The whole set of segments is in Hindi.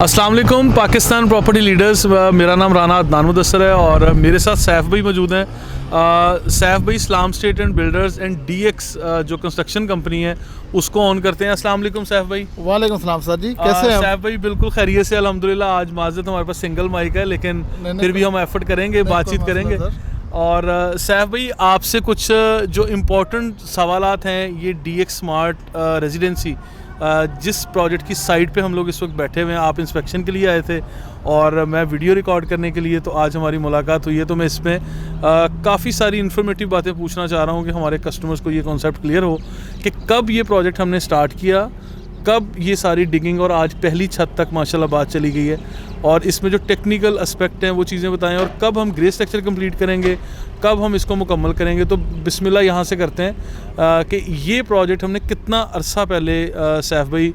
अस्सलाम वालेकुम पाकिस्तान प्रॉपर्टी लीडर्स। मेरा नाम राना अदनान मुदस्सर है और मेरे साथ सैफ भाई मौजूद हैं। सैफ भाई Islam estate and builders and DX जो कंस्ट्रक्शन कंपनी है उसको ऑन करते हैं। अस्सलाम वालेकुम सैफ भाई। वालेकुम सलाम सर जी, कैसे हैं? सैफ भाई बिल्कुल खैरियत से अल्हम्दुलिल्लाह। आज माज़रत हमारे पास सिंगल माइक है लेकिन फिर भी हम एफर्ट करेंगे, बातचीत करेंगे। और सैफ भाई आपसे कुछ जो इम्पोर्टेंट सवालात हैं ये डीएक्स स्मार्ट रेजिडेंसी जिस प्रोजेक्ट की साइट पे हम लोग इस वक्त बैठे हुए हैं, आप इंस्पेक्शन के लिए आए थे और मैं वीडियो रिकॉर्ड करने के लिए, तो आज हमारी मुलाकात हुई है। तो मैं इसमें काफ़ी सारी इन्फॉर्मेटिव बातें पूछना चाह रहा हूँ कि हमारे कस्टमर्स को ये कॉन्सेप्ट क्लियर हो कि कब ये प्रोजेक्ट हमने स्टार्ट किया, कब ये सारी डिगिंग और आज पहली छत तक माशाल्लाह बात चली गई है, और इसमें जो टेक्निकल एस्पेक्ट हैं वो चीज़ें बताएं, और कब हम ग्रे स्ट्रक्चर कंप्लीट करेंगे, कब हम इसको मुकम्मल करेंगे। तो बिस्मिल्लाह यहाँ से करते हैं कि ये प्रोजेक्ट हमने कितना अरसा पहले सैफ भाई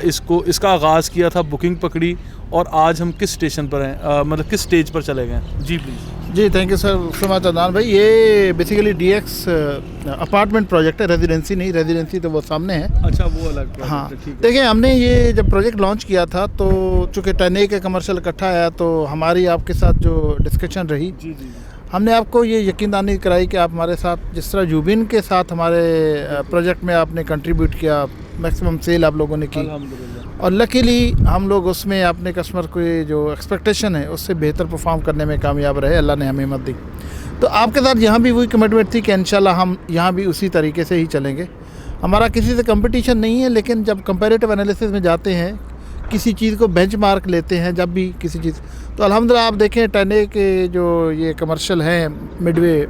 इसका आगाज़ किया था, बुकिंग पकड़ी, और आज हम किस स्टेशन पर हैं, मतलब किस स्टेज पर चले गए। जी प्लीज़। जी thank you sir so much Adnan भाई। ये बेसिकली डीएक्स अपार्टमेंट प्रोजेक्ट है, रेजिडेंसी नहीं। रेजिडेंसी तो वो सामने है। अच्छा, वो अलग। हाँ, देखिए हमने ये जब प्रोजेक्ट लॉन्च किया था तो चूँकि 10A का कमर्शियल इकट्ठा आया तो हमारी आपके साथ जो डिस्कशन रही, जी जी, हमने आपको ये यकीनदानी कराई कि आप हमारे साथ जिस तरह यूबिन के साथ हमारे प्रोजेक्ट में आपने कंट्रीब्यूट किया, मैक्सिमम सेल आप लोगों ने की, और लकीली हम लोग उसमें अपने कस्टमर को जो एक्सपेक्टेशन है उससे बेहतर परफॉर्म करने में कामयाब रहे। अल्लाह ने हमें हिम्मत दी। तो आपके साथ यहाँ भी वही कमिटमेंट थी कि इंशाल्लाह हम यहाँ भी उसी तरीके से ही चलेंगे। हमारा किसी से कंपटीशन नहीं है, लेकिन जब कंपैरेटिव एनालिसिस में जाते हैं, किसी चीज़ को बेंचमार्क लेते हैं, जब भी किसी चीज़, तो अल्हम्दुलिल्लाह आप देखें 10A के जो ये कमर्शियल हैं मिडवे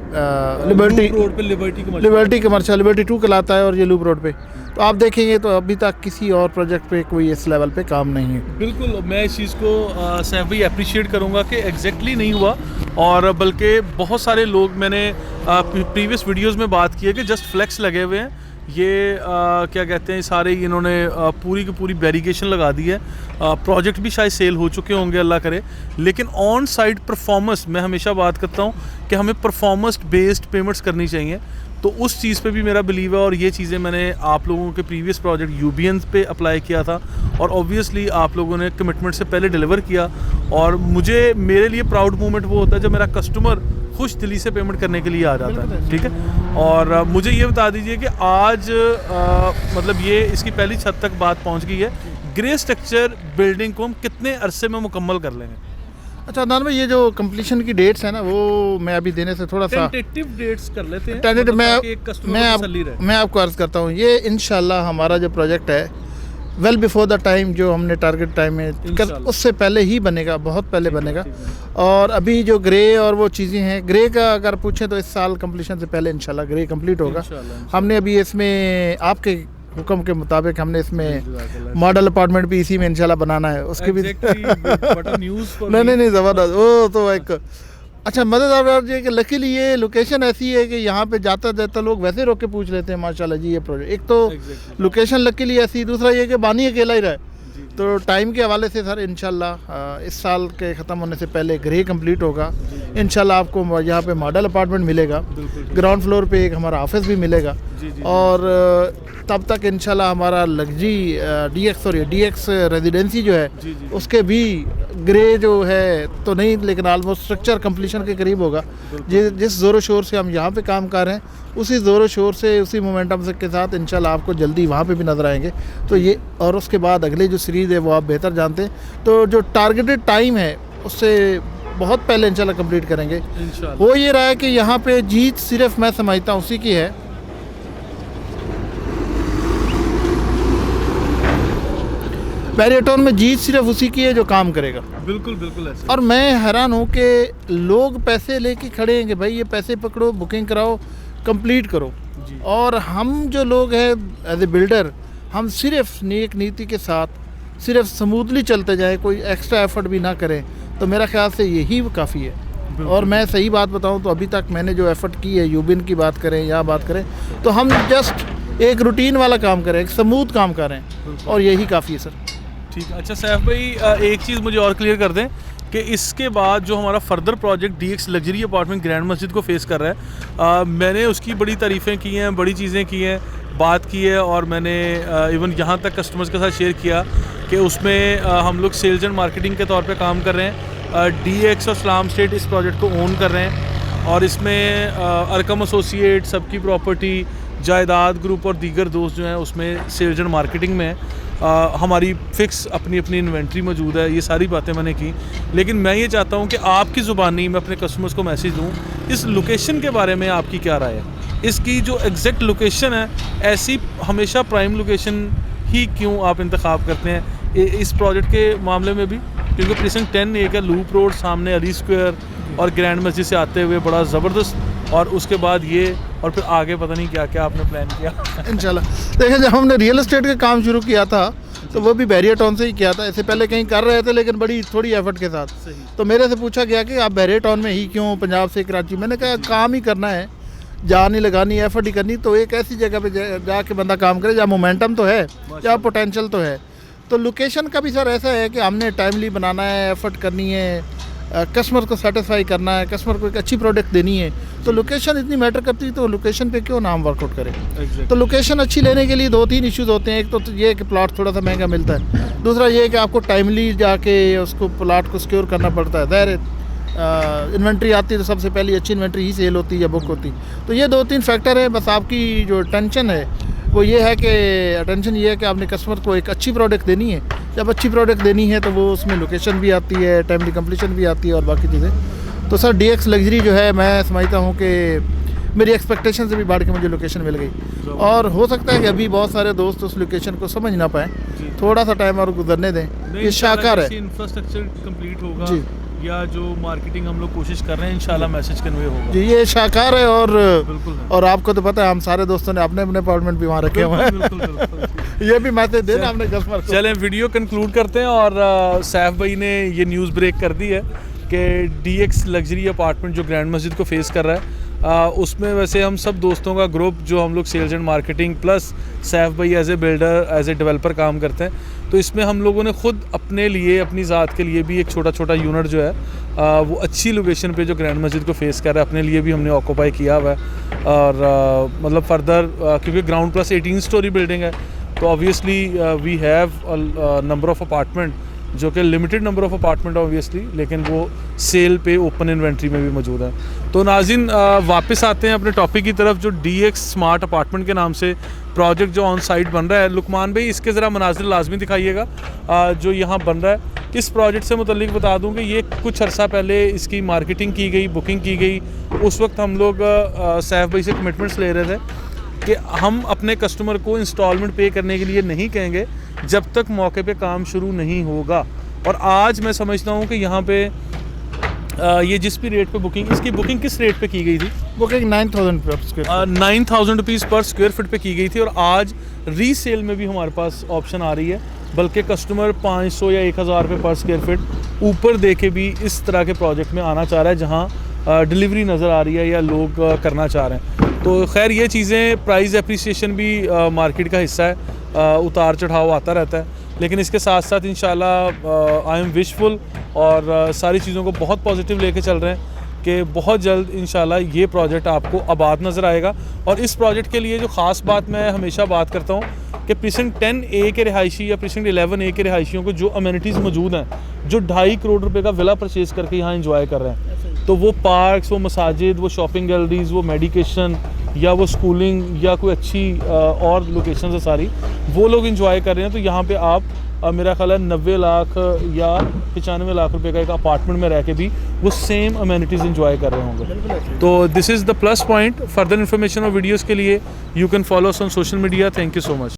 लिबर्टी रोड पे लिबर्टी कमर्शियल लिबर्टी 2 कहलाता है, और ये लूप रोड पे, तो आप देखेंगे तो अभी तक किसी और प्रोजेक्ट पे कोई इस लेवल पे काम नहीं है। बिल्कुल, मैं इस चीज़ को सैफ भाई अप्रिशिएट करूँगा कि एग्जैक्टली नहीं हुआ, और बल्कि बहुत सारे लोग, मैंने प्रीवियस वीडियोज़ में बात की है कि जस्ट फ्लेक्स लगे हुए हैं, ये क्या कहते हैं, सारे इन्होंने पूरी की पूरी बैरिकेशन लगा दी है। प्रोजेक्ट भी शायद सेल हो चुके होंगे, अल्लाह करे, लेकिन ऑन साइड परफॉर्मेंस, मैं हमेशा बात करता हूँ कि हमें परफॉर्मेंस बेस्ड पेमेंट्स करनी चाहिए, तो उस चीज़ पे भी मेरा बिलीव है। और ये चीज़ें मैंने आप लोगों के प्रीवियस प्रोजेक्ट यूबीएन पे अप्लाई किया था, और ऑब्वियसली आप लोगों ने कमिटमेंट से पहले डिलीवर किया, और मेरे लिए प्राउड मोमेंट वो होता है जब मेरा कस्टमर खुश दिली से पेमेंट करने के लिए आ जाता है। ठीक है, और मुझे ये बता दीजिए कि आज मतलब ये इसकी पहली छत तक बात पहुंच गई है, ग्रे स्ट्रक्चर बिल्डिंग को हम कितने अरसे में मुकम्मल कर लेंगे? अच्छा अदनान भाई, ये जो कंप्लीशन की डेट्स है ना, वो मैं अभी देने से थोड़ा सा टेंटेटिव डेट्स कर लेते हैं। टेंटेटिव मैं आपको अर्ज़ करता हूँ, ये इंशाल्लाह हमारा जो प्रोजेक्ट है वेल बिफोर द टाइम जो हमने टारगेट टाइम में उससे पहले ही बनेगा, बहुत पहले बनेगा। और अभी जो ग्रे और वो चीज़ें हैं, ग्रे का अगर पूछें तो इस साल कंप्लीशन से पहले इंशाल्लाह ग्रे कंप्लीट होगा। हमने अभी इसमें आपके हुक्म के मुताबिक हमने इसमें मॉडल अपार्टमेंट भी इसी में इंशाल्लाह बनाना है, उसके भी नहीं ज़बरदस्त। वो तो एक अच्छा मज़ेदार ये कि लकीली ये लोकेशन ऐसी है कि यहाँ पे जाता जाता लोग वैसे रोक के पूछ लेते हैं माशाल्लाह जी ये प्रोजेक्ट। एक तो लोकेशन लकीली ऐसी, दूसरा ये कि बानी अकेला ही रहा है। तो टाइम के हवाले से सर इंशाल्लाह इस साल के ख़त्म होने से पहले ग्रे कंप्लीट होगा। इंशाल्लाह आपको यहाँ पे मॉडल अपार्टमेंट मिलेगा, ग्राउंड फ्लोर पे एक हमारा ऑफिस भी मिलेगा, और तब तक इंशाल्लाह हमारा लग्जरी डीएक्स रेजिडेंसी जो है उसके भी ग्रे जो है तो नहीं, लेकिन ऑलमोस्ट स्ट्रक्चर कंप्लीशन के करीब होगा। जिस ज़ोरों शोर से हम यहाँ पे काम कर रहे हैं, उसी ज़ोरों शोर से, उसी मोमेंटम से के साथ इंशाल्लाह आपको जल्दी वहाँ पे भी नज़र आएंगे। तो ये, और उसके बाद अगले जो सीरीज़ है वो आप बेहतर जानते हैं, तो जो टारगेटेड टाइम है उससे बहुत पहले इंशाल्लाह कंप्लीट करेंगे। वो ये रहा है कि यहाँ पे जीत सिर्फ मैं समझता हूँ उसी की है, बैरियटोन में जीत सिर्फ उसी की है जो काम करेगा। बिल्कुल बिल्कुल ऐसे। और मैं हैरान हूँ कि लोग पैसे लेके खड़े हैं कि भाई ये पैसे पकड़ो, बुकिंग कराओ, कंप्लीट करो, और हम जो लोग हैं एज ए बिल्डर, हम सिर्फ नेक नीति के साथ सिर्फ स्मूथली चलते जाएं, कोई एक्स्ट्रा एफर्ट भी ना करें, तो मेरा ख्याल से यही काफ़ी है। और मैं सही बात बताऊं तो अभी तक मैंने जो एफ़र्ट की है, यूबिन की बात करें या बात करें, तो हम जस्ट एक रूटीन वाला काम करें, एक स्मूथ काम करें, और यही काफ़ी है सर। ठीक है। अच्छा सैफ भाई, एक चीज़ मुझे और क्लियर कर दें कि इसके बाद जो हमारा further project DX luxury apartment grand मस्जिद को फेस कर रहा है, मैंने उसकी बड़ी तारीफ़ें की हैं, बड़ी चीज़ें की हैं, बात की है, और मैंने इवन यहाँ तक कस्टमर्स के साथ शेयर किया कि उसमें हम लोग सेल्स एंड मार्केटिंग के तौर पे काम कर रहे हैं। DX और इस्लाम स्टेट इस प्रोजेक्ट को ओन कर रहे हैं और इसमें अरकम एसोसिएट, सबकी प्रॉपर्टी, जायदाद ग्रुप और दीगर दोस्त जो हैं उसमें सेल्स एंड मार्केटिंग में हमारी फ़िक्स अपनी अपनी इन्वेंट्री मौजूद है। ये सारी बातें मैंने की, लेकिन मैं ये चाहता हूँ कि आपकी ज़ुबानी मैं अपने कस्टमर्स को मैसेज दूँ। इस लोकेशन के बारे में आपकी क्या राय है? इसकी जो एग्जैक्ट लोकेशन है, ऐसी हमेशा प्राइम लोकेशन ही क्यों आप इंतखाब करते हैं इस प्रोजेक्ट के मामले में भी? क्योंकि प्रीसिंक्ट 10 का लूप रोड सामने अली स्क्वायर और ग्रैंड मस्जिद से आते हुए बड़ा ज़बरदस्त, और उसके बाद ये, और फिर आगे पता नहीं क्या क्या आपने प्लान किया। इंशाल्लाह देखिए, जब हमने रियल एस्टेट का काम शुरू किया था तो वो भी बैरियर टाउन से ही किया था। इससे पहले कहीं कर रहे थे लेकिन बड़ी थोड़ी एफर्ट के साथ। तो मेरे से पूछा गया कि आप बैरियर टाउन में ही क्यों, पंजाब से कराची? मैंने कहा काम ही करना है, जान ही लगानी, एफर्ट ही करनी, तो एक ऐसी जगह पे जाके बंदा काम करे जहाँ मोमेंटम तो है, जहाँ पोटेंशियल तो है। तो लोकेशन का भी सर ऐसा है कि हमने टाइमली बनाना है, एफर्ट करनी है, कस्टमर को सेटिस्फाई करना है, कस्टमर को एक अच्छी प्रोडक्ट देनी है। तो लोकेशन इतनी मैटर करती है, तो लोकेशन पे क्यों ना हम वर्कआउट करें। तो लोकेशन अच्छी लेने के लिए 2-3 इश्यूज़ होते हैं। एक तो ये है कि प्लॉट थोड़ा सा महंगा मिलता है, दूसरा ये है कि आपको टाइमली जाके उसको प्लॉट को सिक्योर करना पड़ता है। ज़ाहिर इन्वेंट्री आती है तो सबसे पहले अच्छी इन्वेंट्री ही सेल होती है या बुक होती। तो ये 2-3 फैक्टर है। बस आपकी जो टेंशन है वो ये है कि अटेंशन ये है कि आपने कस्टमर को एक अच्छी प्रोडक्ट देनी है। जब अच्छी प्रोडक्ट देनी है तो वो उसमें लोकेशन भी आती है, टाइमली कंप्लीशन भी आती है और बाकी चीज़ें। तो सर DX लग्जरी जो है, मैं समझता हूँ कि मेरी एक्सपेक्टेशन से भी बढ़ के मुझे लोकेशन मिल गई, और हो सकता है कि अभी बहुत सारे दोस्त उस लोकेशन को समझ ना पाएँ, थोड़ा सा टाइम और गुजरने दें। ये शाहकार है, इंफ्रास्ट्रक्चर कंप्लीट होगा जी, या जो मार्केटिंग हम लोग कोशिश कर रहे हैं, इंशाल्लाह मैसेज कन्वे होगा जी। ये शाहकार है, और आपको तो पता है हम सारे दोस्तों ने अपने अपने अपार्टमेंट भी वहाँ रखे हुए हैं। ये भी मैसेज देना हमने कस्टमर को। चलें वीडियो कंक्लूड करते हैं, और सैफ भाई ने ये न्यूज़ ब्रेक कर दी है कि DX लग्जरी अपार्टमेंट जो ग्रैंड मस्जिद को फेस कर रहा है, उसमें वैसे हम सब दोस्तों का ग्रुप जो हम लोग sales and marketing plus Saif भाई as a builder, as a developer काम करते हैं। तो इसमें हम लोगों ने ख़ुद अपने लिए, अपनी ज़ात के लिए भी एक छोटा छोटा यूनिट जो है वो अच्छी लोकेशन पे जो ग्रैंड मस्जिद को फेस कर रहा है, अपने लिए भी हमने ऑक्यूपाई किया हुआ है। और मतलब फर्दर क्योंकि ग्राउंड प्लस 18 स्टोरी बिल्डिंग है, तो obviously we have number of apartment, जो कि limited number of apartment obviously, लेकिन वो सेल पे ओपन इन्वेंट्री में भी मौजूद है। तो नाज़रीन वापस आते हैं अपने टॉपिक की तरफ, जो DX स्मार्ट अपार्टमेंट के नाम से प्रोजेक्ट जो ऑन साइट बन रहा है। लुकमान भाई इसके ज़रा मनाजिर लाजमी दिखाइएगा जो यहाँ बन रहा है। इस प्रोजेक्ट से मुतल्लिक बता दूँ कि ये कुछ अर्सा पहले इसकी मार्केटिंग की गई, बुकिंग की गई। उस वक्त हम लोग सैफ भाई से कमिटमेंट्स ले रहे थे कि हम अपने कस्टमर को इंस्टॉलमेंट पे करने के लिए नहीं कहेंगे जब तक मौके पे काम शुरू नहीं होगा। और आज मैं समझता हूँ कि यहाँ पे ये जिस भी रेट पे बुकिंग, इसकी बुकिंग किस रेट पे की गई थी? बुकिंग 9,000 रुपीज़ पर स्क्वायर फीट पे की गई थी, और आज रीसेल में भी हमारे पास ऑप्शन आ रही है, बल्कि कस्टमर 500 या 1,000 रुपये पर स्क्वायर फीट ऊपर दे के भी इस तरह के प्रोजेक्ट में आना चाह रहा है, जहाँ डिलीवरी नज़र आ रही है या लोग करना चाह रहे हैं। तो खैर ये चीज़ें, प्राइस एप्रिसिएशन भी मार्केट का हिस्सा है, उतार चढ़ाव आता रहता है, लेकिन इसके साथ साथ इंशाल्लाह आई एम विशफुल और सारी चीज़ों को बहुत पॉजिटिव लेके चल रहे हैं कि बहुत जल्द इंशाल्लाह ये प्रोजेक्ट आपको आबाद नज़र आएगा। और इस प्रोजेक्ट के लिए जो ख़ास बात मैं हमेशा बात करता हूँ कि प्रीसिंक्ट 10A के रिहायशी या प्रीसिंक्ट 11A के रिहायशियों को जो अमेनिटीज़ मौजूद हैं, जो 2.5 करोड़ रुपए का विला परचेज़ करके यहाँ इंजॉय कर रहे हैं, तो वो पार्क्स, वो मसाजिद, वो शॉपिंग गैलरीज, वो मेडिकेशन या वो स्कूलिंग या कोई अच्छी और लोकेशन है सारी, वो लोग इंजॉय कर रहे हैं। तो यहाँ पे आप मेरा ख्याल है 90 लाख या 95 लाख रुपए का एक अपार्टमेंट में रह के भी वो सेम अमेनिटीज़ इंजॉय कर रहे होंगे। तो this is the plus point. Further information और वीडियोज़ के लिए you can follow us on social media. Thank you so much.